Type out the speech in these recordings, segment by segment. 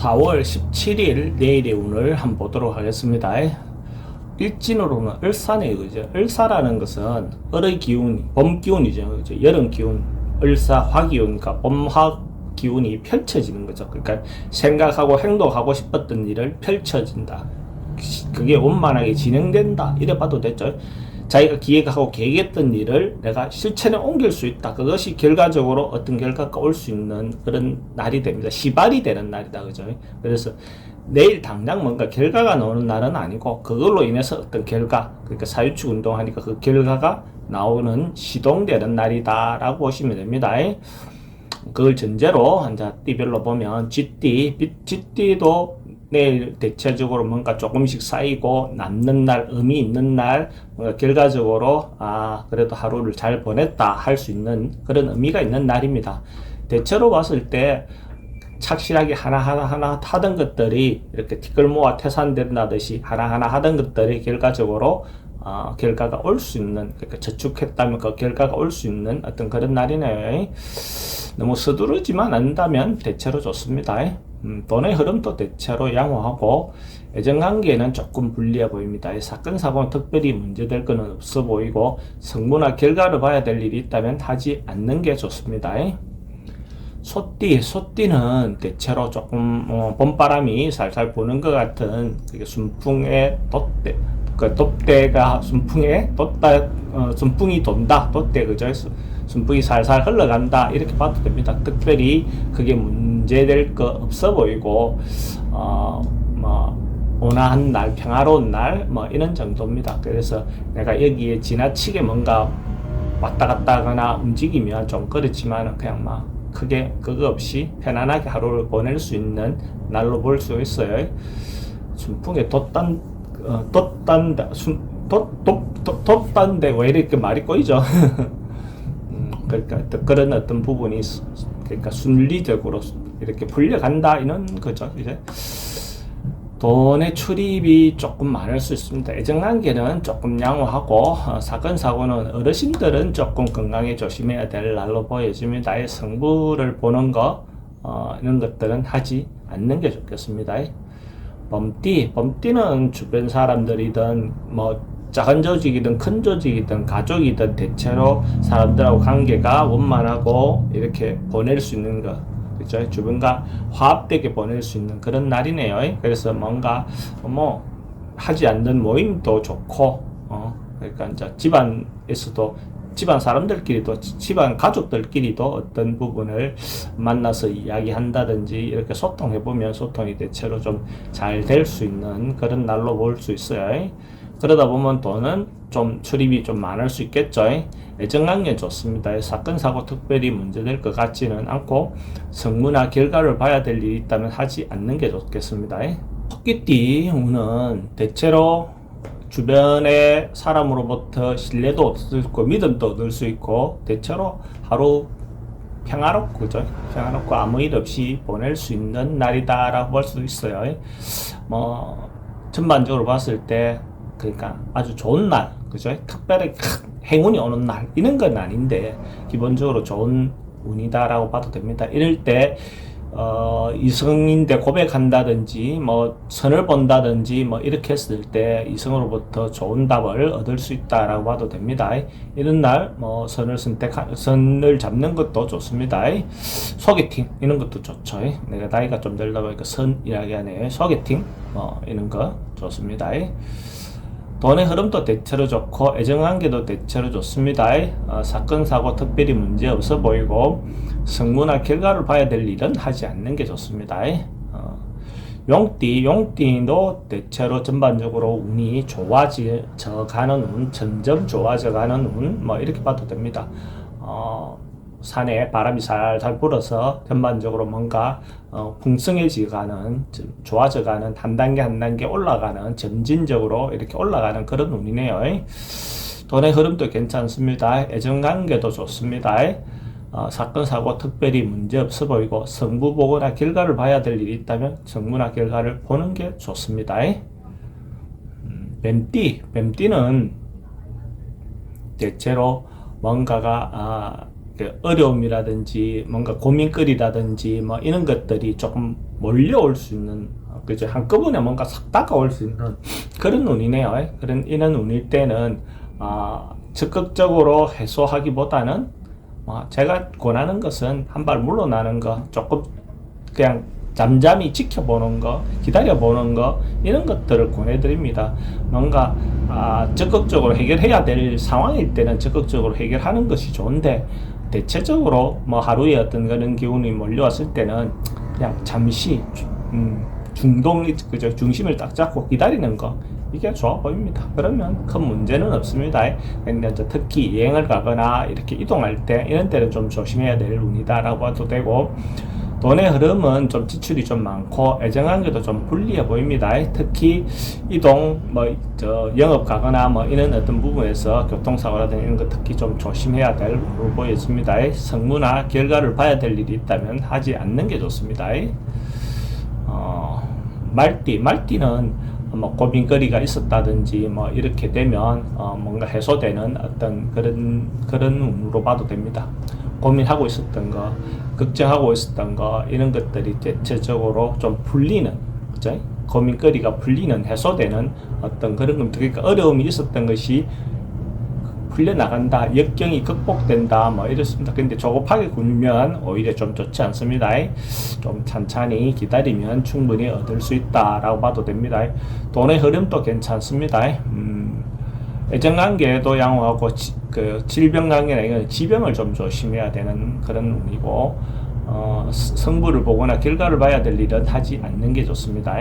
4월 17일 내일의 운을 한번 보도록 하겠습니다. 일진으로는 을사네요. 그죠? 을사라는 것은 을의 기운, 봄 기운이죠. 그죠? 여름 기운, 을사 화기운, 그러니까 봄화 기운이 펼쳐지는 거죠. 그러니까 생각하고 행동하고 싶었던 일을 펼쳐진다. 그게 원만하게 진행된다. 이래 봐도 됐죠. 자기가 기획하고 계획했던 일을 내가 실천에 옮길 수 있다. 그것이 결과적으로 어떤 결과가 올 수 있는 그런 날이 됩니다. 시발이 되는 날이다. 그죠? 그래서 내일 당장 뭔가 결과가 나오는 날은 아니고 그걸로 인해서 어떤 결과, 그러니까 사유축 운동하니까 그 결과가 나오는 시동되는 날이다 라고 보시면 됩니다. 그걸 전제로 이제 띠별로 보면 쥐띠도 내일 대체적으로 뭔가 조금씩 쌓이고 남는 날, 의미 있는 날, 뭔가 결과적으로 그래도 하루를 잘 보냈다 할 수 있는 그런 의미가 있는 날입니다. 대체로 봤을 때 착실하게 하나하나 하던 것들이 이렇게 티끌모아 태산된다듯이 하나하나 하던 것들이 결과적으로 결과가 올 수 있는, 그러니까 저축했다면 그 결과가 올 수 있는 어떤 그런 날이네요. 너무 서두르지만 않는다면 대체로 좋습니다. 돈의 흐름도 대체로 양호하고 애정관계는 조금 불리해 보입니다. 사건 사고는 특별히 문제될 것은 없어 보이고 성분화 결과를 봐야 될 일이 있다면 하지 않는 게 좋습니다. 소띠는 대체로 조금 봄바람이 살살 부는 것 같은 순풍의 돛대, 그 돛대가 순풍에 순풍이 돈다, 돛대, 그죠? 순풍이 살살 흘러간다 이렇게 봐도 됩니다. 특별히 그게 문제될 거 없어 보이고 온화한 날, 평화로운 날 이런 정도입니다. 그래서 내가 여기에 지나치게 뭔가 왔다 갔다 하거나 움직이면 좀 그렇지만 그냥 크게 그거 없이 편안하게 하루를 보낼 수 있는 날로 볼 수 있어요. 순풍에 돛단데 왜 이렇게 말이 꼬이죠? 그러니까 그런 어떤 부분이 그러니까 순리적으로 이렇게 풀려간다 이런 거죠. 이제 돈의 출입이 조금 많을 수 있습니다. 애정관계는 조금 양호하고 사건 사고는 어르신들은 조금 건강에 조심해야 될 날로 보여집니다. 성부를 보는 거 이런 것들은 하지 않는 게 좋겠습니다. 범띠는 주변 사람들이든 작은 조직이든 큰 조직이든 가족이든 대체로 사람들하고 관계가 원만하고 이렇게 보낼 수 있는 것, 그렇죠? 주변과 화합되게 보낼 수 있는 그런 날이네요. 그래서 뭔가 하지 않는 모임도 좋고, 그러니까 이제 집안에서도 집안 사람들끼리도 집안 가족들끼리도 어떤 부분을 만나서 이야기한다든지 이렇게 소통해 보면 소통이 대체로 좀 잘 될 수 있는 그런 날로 볼 수 있어요. 그러다 보면 돈은 좀 출입이 좀 많을 수 있겠죠. 애정관계 좋습니다. 사건 사고 특별히 문제될 것 같지는 않고 성문화 결과를 봐야 될 일이 있다면 하지 않는 게 좋겠습니다. 토끼띠 운은 대체로 주변의 사람으로부터 신뢰도 얻을 수 있고 믿음도 얻을 수 있고 대체로 하루 평화롭고, 그죠? 평화롭고 아무 일 없이 보낼 수 있는 날이다 라고 볼 수 있어요. 전반적으로 봤을 때 그러니까 아주 좋은 날, 그죠? 특별히 행운이 오는 날 이런 건 아닌데 기본적으로 좋은 운이다라고 봐도 됩니다. 이럴 때 이성인데 고백한다든지 선을 본다든지 이렇게 했을 때 이성으로부터 좋은 답을 얻을 수 있다라고 봐도 됩니다. 이런 날 선을 잡는 것도 좋습니다. 소개팅 이런 것도 좋죠. 내가 나이가 좀 들다 보니까 선 이야기하네. 소개팅 이런 거 좋습니다. 돈의 흐름도 대체로 좋고 애정관계도 대체로 좋습니다. 사건 사고 특별히 문제 없어 보이고 성문화 결과를 봐야 될 일은 하지 않는 게 좋습니다. 용띠도 대체로 전반적으로 운이 좋아져가는 운, 점점 좋아져가는 운 이렇게 봐도 됩니다. 산에 바람이 살살 불어서 전반적으로 뭔가 풍성해지가는, 좋아져가는, 한 단계 한 단계 올라가는, 점진적으로 이렇게 올라가는 그런 운이네요. 돈의 흐름도 괜찮습니다. 애정관계도 좋습니다. 사건 사고 특별히 문제 없어 보이고 성부 보거나 결과를 봐야 될 일이 있다면 성부나 결과를 보는 게 좋습니다. 뱀띠는 대체로 뭔가가 어려움이라든지 뭔가 고민거리라든지 뭐 이런 것들이 조금 몰려올 수 있는, 그죠? 한꺼번에 뭔가 싹 다가올 수 있는 그런 운이네요. 이런 운일 때는 적극적으로 해소하기보다는 제가 권하는 것은 한 발 물러나는 거, 조금 그냥 잠잠히 지켜보는 거, 기다려보는 거, 이런 것들을 권해드립니다. 뭔가 적극적으로 해결해야 될 상황일 때는 적극적으로 해결하는 것이 좋은데, 대체적으로 뭐 하루에 어떤 그런 기운이 몰려왔을 때는 그냥 잠시 그죠? 중심을 딱 잡고 기다리는 거, 이게 좋아 보입니다. 그러면 큰 문제는 없습니다. 근데 특히 여행을 가거나 이렇게 이동할 때, 이런 때는 좀 조심해야 될 운이다라고 봐도 되고, 돈의 흐름은 좀 지출이 좀 많고 애정관계도 좀 불리해 보입니다. 특히 이동, 영업 가거나 이런 어떤 부분에서 교통사고라든지 이런 거 특히 좀 조심해야 될 으로 보여집니다. 성무나 결과를 봐야 될 일이 있다면 하지 않는 게 좋습니다. 말띠는 고민거리가 있었다든지 이렇게 되면 뭔가 해소되는 어떤 그런 운으로 봐도 됩니다. 고민하고 있었던 거, 걱정하고 있었던 거, 이런 것들이 대체적으로 좀 풀리는, 그죠? 고민거리가 풀리는, 해소되는 어떤 그런 겁니다. 그러니까 어려움이 있었던 것이 풀려나간다, 역경이 극복된다, 이렇습니다. 근데 조급하게 굴면 오히려 좀 좋지 않습니다. 좀 찬찬히 기다리면 충분히 얻을 수 있다라고 봐도 됩니다. 돈의 흐름도 괜찮습니다. 애정관계도 양호하고 질병관계나 이건 지병을 좀 조심해야 되는 그런 운이고, 성부를 보거나 결과를 봐야 될 일은 하지 않는 게 좋습니다.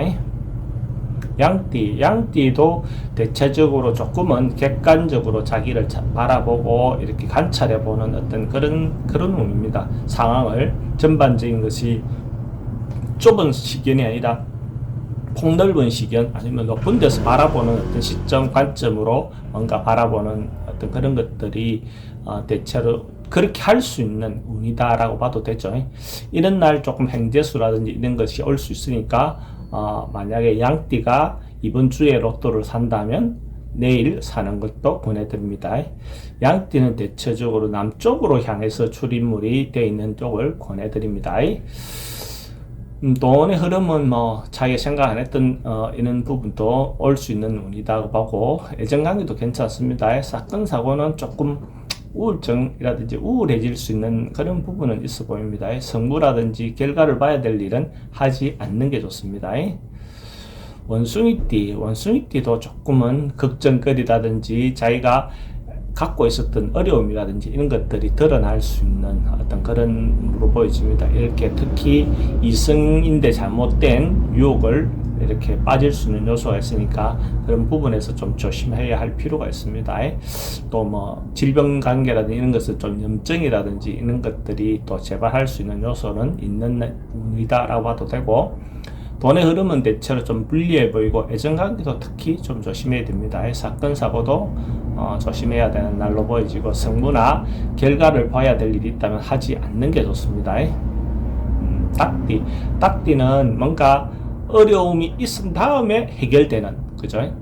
양띠도 대체적으로 조금은 객관적으로 자기를 바라보고 이렇게 관찰해보는 어떤 그런 운입니다. 상황을, 전반적인 것이 좁은 시견이 아니라 폭넓은 시견, 아니면 높은 데서 바라보는 어떤 시점, 관점으로 뭔가 바라보는 어떤 그런 것들이 대체로 그렇게 할 수 있는 운이다라고 봐도 되죠. 이런 날 조금 행재수라든지 이런 것이 올 수 있으니까, 만약에 양띠가 이번 주에 로또를 산다면 내일 사는 것도 권해드립니다. 양띠는 대체적으로 남쪽으로 향해서 출입물이 되어 있는 쪽을 권해드립니다. 돈의 흐름은 자기가 생각 안 했던 이런 부분도 올 수 있는 운이라고 보고, 애정관계도 괜찮습니다. 사건 사고는 조금 우울증이라든지 우울해질 수 있는 그런 부분은 있어 보입니다. 성부라든지 결과를 봐야 될 일은 하지 않는 게 좋습니다. 원숭이띠도 조금은 걱정거리라든지 자기가 갖고 있었던 어려움이라든지 이런 것들이 드러날 수 있는 어떤 그런 으로 보여집니다. 이렇게 특히 이성인데 잘못된 유혹을 이렇게 빠질 수 있는 요소가 있으니까 그런 부분에서 좀 조심해야 할 필요가 있습니다. 또 질병 관계라든지 이런 것은 좀 염증이라든지 이런 것들이 또 재발할 수 있는 요소는 있는 운이다라고 봐도 되고, 돈의 흐름은 대체로 좀 불리해 보이고 애정관계도 특히 좀 조심해야 됩니다. 사건 사고도 조심해야 되는 날로 보여지고, 성부나 결과를 봐야 될 일이 있다면 하지 않는 게 좋습니다. 딱띠는 뭔가 어려움이 있은 다음에 해결되는, 그죠?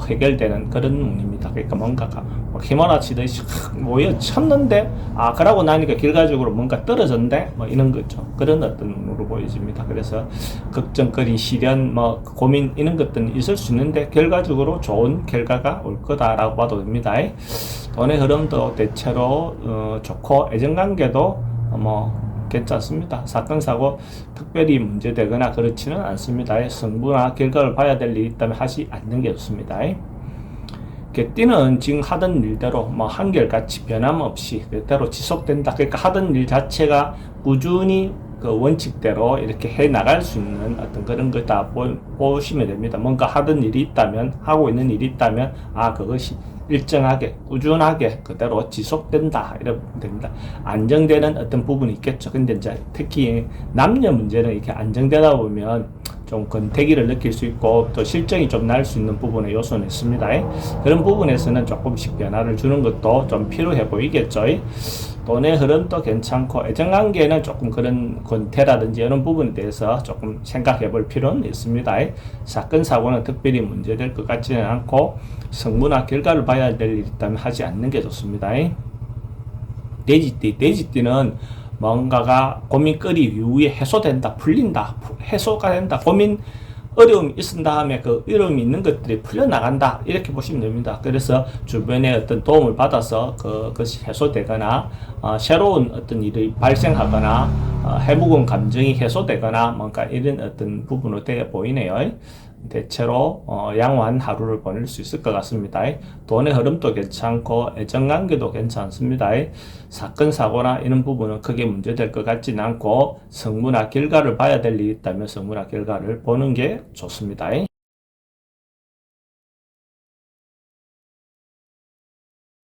해결되는 그런 운입니다. 그러니까 뭔가가 휘몰아치듯이 모여 쳤는데 그러고 나니까 결과적으로 뭔가 떨어졌는데 이런 거죠. 그런 어떤 운으로 보여집니다. 그래서 걱정거리, 시련, 고민 이런 것들은 있을 수 있는데 결과적으로 좋은 결과가 올 거다라고 봐도 됩니다. 돈의 흐름도 대체로 좋고 애정관계도 괜찮습니다. 사건 사고 특별히 문제되거나 그렇지는 않습니다. 성부나 결과를 봐야 될 일이 있다면 하지 않는 게 좋습니다. 개띠는 지금 하던 일대로 한결같이 변함없이 그대로 지속된다. 그러니까 하던 일 자체가 꾸준히 그 원칙대로 이렇게 해 나갈 수 있는 어떤 그런 걸 다 보시면 됩니다. 뭔가 하던 일이 있다면, 하고 있는 일이 있다면 그것이 일정하게 꾸준하게 그대로 지속된다 이러면 됩니다. 안정되는 어떤 부분이 있겠죠. 근데 이제 특히 남녀 문제는 이렇게 안정되다 보면 좀 권태기를 느낄 수 있고 또 실정이 좀 날 수 있는 부분의 요소는 있습니다. 그런 부분에서는 조금씩 변화를 주는 것도 좀 필요해 보이겠죠. 돈의 흐름도 괜찮고 애정관계는 조금 그런 권태라든지 이런 부분에 대해서 조금 생각해 볼 필요는 있습니다. 사건 사고는 특별히 문제될 것 같지는 않고 성부나 결과를 봐야 될 일이 있다면 하지 않는 게 좋습니다. 돼지띠는 뭔가가 고민거리 이후에 해소된다, 풀린다, 해소가 된다, 어려움이 있은 다음에 그 어려움이 있는 것들이 풀려나간다, 이렇게 보시면 됩니다. 그래서 주변에 어떤 도움을 받아서 그것이 해소되거나 새로운 어떤 일이 발생하거나 해묵은 감정이 해소되거나 뭔가 이런 어떤 부분으로 되어 보이네요. 대체로 양호한 하루를 보낼 수 있을 것 같습니다. 돈의 흐름도 괜찮고 애정관계도 괜찮습니다. 사건 사고나 이런 부분은 크게 문제될 것 같지는 않고 성무나 결과를 봐야 될 일이 있다면 성무나 결과를 보는 게 좋습니다.